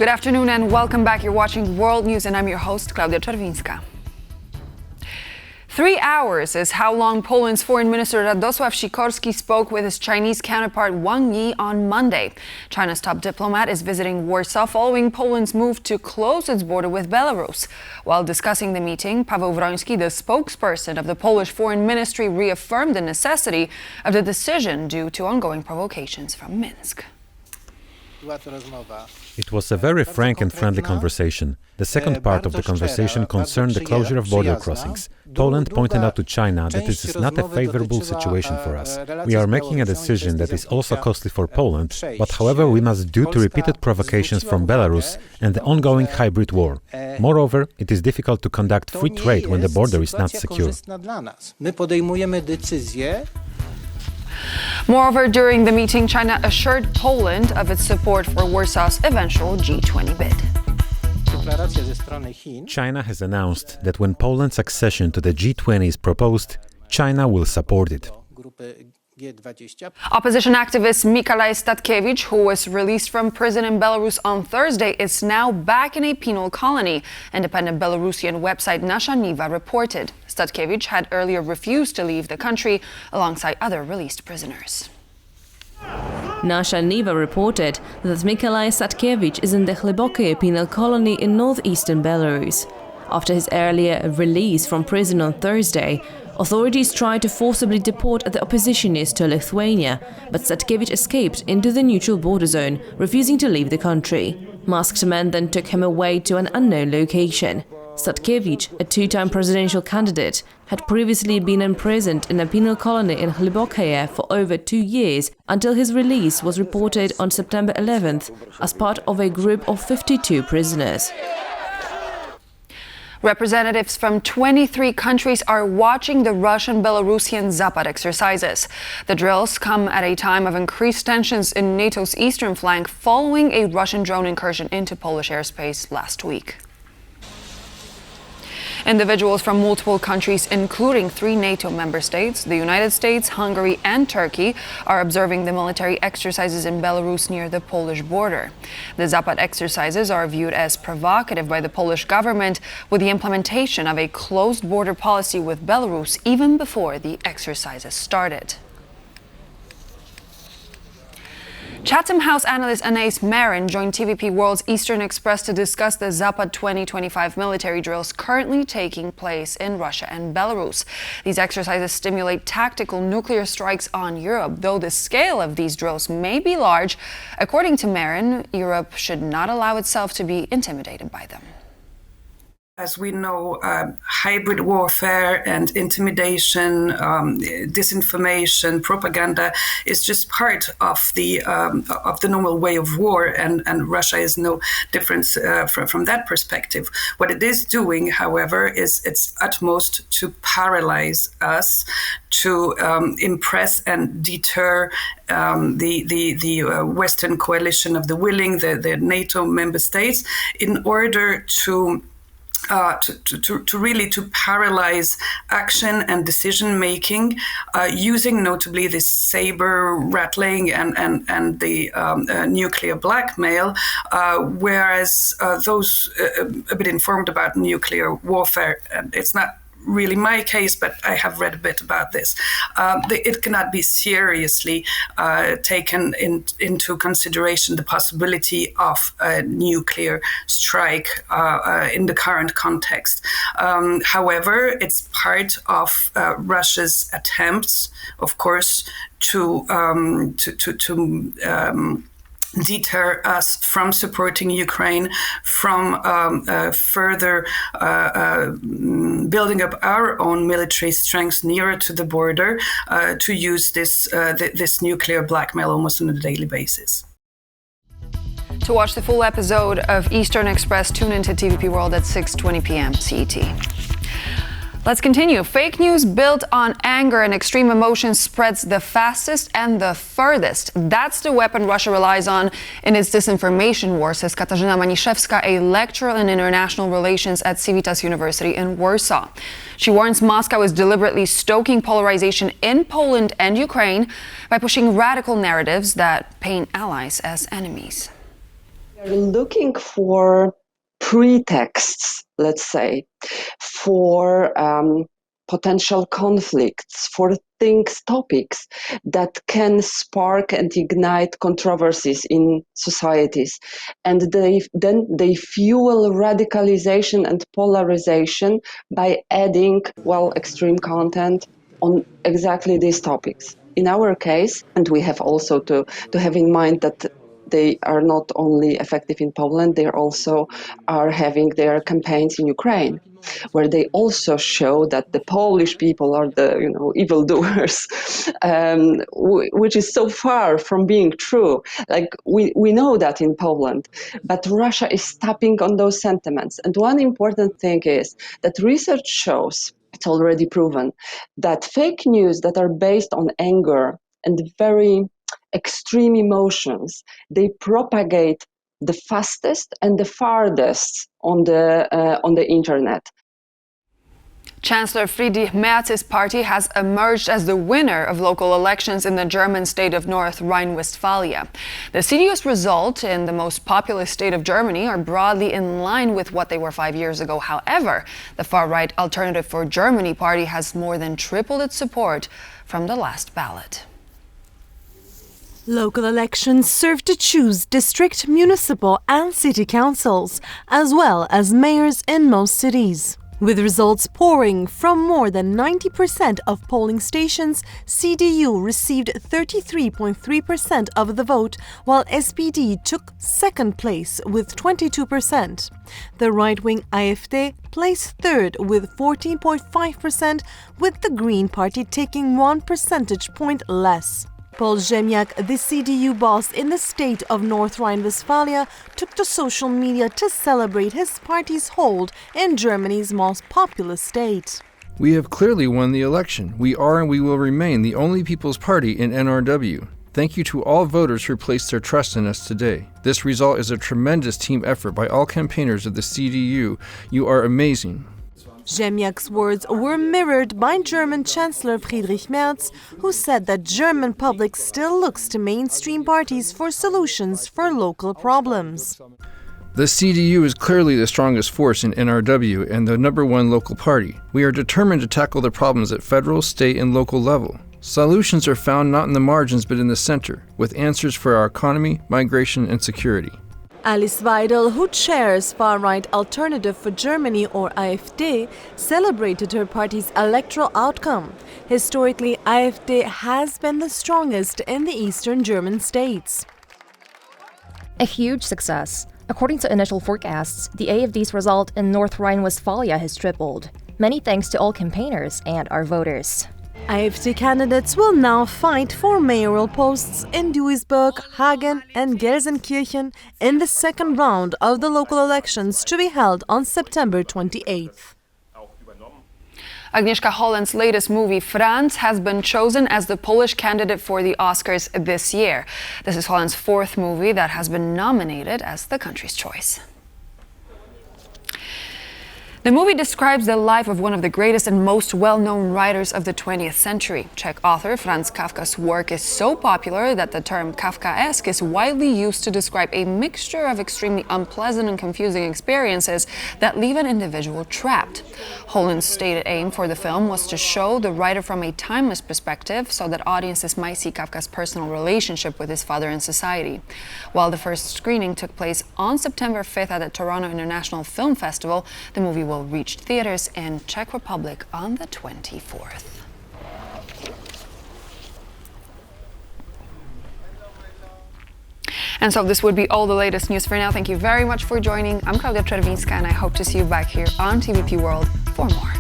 Good afternoon and welcome back. You're watching World News and I'm your host, Klaudia Czerwińska. 3 hours is how long Poland's Foreign Minister Radosław Sikorski spoke with his Chinese counterpart Wang Li on Monday. China's top diplomat is visiting Warsaw following Poland's move to close its border with Belarus. While discussing the meeting, Paweł Wroński, the spokesperson of the Polish Foreign Ministry, reaffirmed the necessity of the decision due to ongoing provocations from Minsk. It was a very frank and friendly conversation. The second part of the conversation concerned the closure of border crossings. Poland pointed out to China that this is not a favorable situation for us. We are making a decision that is also costly for Poland, but however we must due to repeated provocations from Belarus and the ongoing hybrid war. Moreover, it is difficult to conduct free trade when the border is not secure. Moreover, during the meeting, China assured Poland of its support for Warsaw's eventual G20 bid. China has announced that when Poland's accession to the G20 is proposed, China will support it. Opposition activist Mikołaj Statkiewicz, who was released from prison in Belarus on Thursday, is now back in a penal colony. Independent Belarusian website Nasza Niwa reported. Statkiewicz had earlier refused to leave the country alongside other released prisoners. Nasza Niwa reported that Mikołaj Statkiewicz is in the Hlibokie penal colony in northeastern Belarus. After his earlier release from prison on Thursday, authorities tried to forcibly deport the oppositionist to Lithuania, but Statkiewicz escaped into the neutral border zone, refusing to leave the country. Masked men then took him away to an unknown location. Statkiewicz, a two-time presidential candidate, had previously been imprisoned in a penal colony in Hlibokie for over 2 years until his release was reported on September 11th as part of a group of 52 prisoners. Representatives from 23 countries are watching the Russian-Belarussian Zapad exercises. The drills come at a time of increased tensions in NATO's eastern flank following a Russian drone incursion into Polish airspace last week. Individuals from multiple countries, including 3 NATO member states, the United States, Hungary and Turkey, are observing the military exercises in Belarus near the Polish border. The Zapad exercises are viewed as provocative by the Polish government, with the implementation of a closed border policy with Belarus even before the exercises started. Chatham House analyst Anais Marin joined TVP World's Eastern Express to discuss the Zapad 2025 military drills currently taking place in Russia and Belarus. These exercises stimulate tactical nuclear strikes on Europe, though the scale of these drills may be large. According to Marin, Europe should not allow itself to be intimidated by them. As we know, hybrid warfare and intimidation, disinformation, propaganda is just part of the normal way of war, and Russia is no different from that perspective. What it is doing, however, is its utmost to paralyze us, to impress and deter the Western coalition of the willing, the NATO member states, in order to really paralyze action and decision making, using notably this saber rattling and the nuclear blackmail, whereas those a bit informed about nuclear warfare, it's not really my case, but I have read a bit about this. It cannot be seriously taken into consideration the possibility of a nuclear strike in the current context. However, it's part of Russia's attempts, of course, to deter us from supporting Ukraine, from further building up our own military strength nearer to the border, to use this nuclear blackmail almost on a daily basis. To watch the full episode of Eastern Express, tune into TVP World at 6:20 p.m. CET. Let's continue. Fake news built on anger and extreme emotions spreads the fastest and the furthest. That's the weapon Russia relies on in its disinformation war, says Katarzyna Maniszewska, a lecturer in international relations at Civitas University in Warsaw. She warns Moscow is deliberately stoking polarization in Poland and Ukraine by pushing radical narratives that paint allies as enemies. They're looking for pretexts, let's say, for potential conflicts, for topics that can spark and ignite controversies in societies. And they fuel radicalization and polarization by adding, extreme content on exactly these topics. In our case, and we have also to have in mind that they are not only effective in Poland, they also are having their campaigns in Ukraine, where they also show that the Polish people are the evildoers, which is so far from being true. Like we know that in Poland, but Russia is tapping on those sentiments. And one important thing is that research shows, it's already proven, that fake news that are based on anger and very extreme emotions, they propagate the fastest and the farthest on the internet. Chancellor Friedrich Merz's party has emerged as the winner of local elections in the German state of North Rhine-Westphalia. The CDU's results in the most populous state of Germany are broadly in line with what they were 5 years ago. However, the far-right Alternative for Germany party has more than tripled its support from the last ballot. Local elections serve to choose district, municipal and city councils, as well as mayors in most cities. With results pouring from more than 90% of polling stations, CDU received 33.3% of the vote, while SPD took second place with 22%. The right-wing AfD placed third with 14.5%, with the Green Party taking 1 percentage point less. Paul Ziemniak, the CDU boss in the state of North Rhine-Westphalia, took to social media to celebrate his party's hold in Germany's most populous state. We have clearly won the election. We are and we will remain the only People's Party in NRW. Thank you to all voters who placed their trust in us today. This result is a tremendous team effort by all campaigners of the CDU. You are amazing. Ziemniak's words were mirrored by German Chancellor Friedrich Merz, who said that German public still looks to mainstream parties for solutions for local problems. The CDU is clearly the strongest force in NRW and the #1 local party. We are determined to tackle the problems at federal, state, and local level. Solutions are found not in the margins but in the center, with answers for our economy, migration, and security. Alice Weidel, who chairs far-right Alternative for Germany or AfD, celebrated her party's electoral outcome. Historically, AfD has been the strongest in the eastern German states. A huge success. According to initial forecasts, the AfD's result in North Rhine-Westphalia has tripled. Many thanks to all campaigners and our voters. AfD candidates will now fight for mayoral posts in Duisburg, Hagen and Gelsenkirchen in the second round of the local elections to be held on September 28th. Agnieszka Holland's latest movie, Franz, has been chosen as the Polish candidate for the Oscars this year. This is Holland's 4th movie that has been nominated as the country's choice. The movie describes the life of one of the greatest and most well-known writers of the 20th century. Czech author Franz Kafka's work is so popular that the term Kafkaesque is widely used to describe a mixture of extremely unpleasant and confusing experiences that leave an individual trapped. Holland's stated aim for the film was to show the writer from a timeless perspective so that audiences might see Kafka's personal relationship with his father and society. While the first screening took place on September 5th at the Toronto International Film Festival, the movie will reach theaters in Czech Republic on the 24th. And so this would be all the latest news for now. Thank you very much for joining. I'm Klaudia Czerwińska and I hope to see you back here on TVP World for more.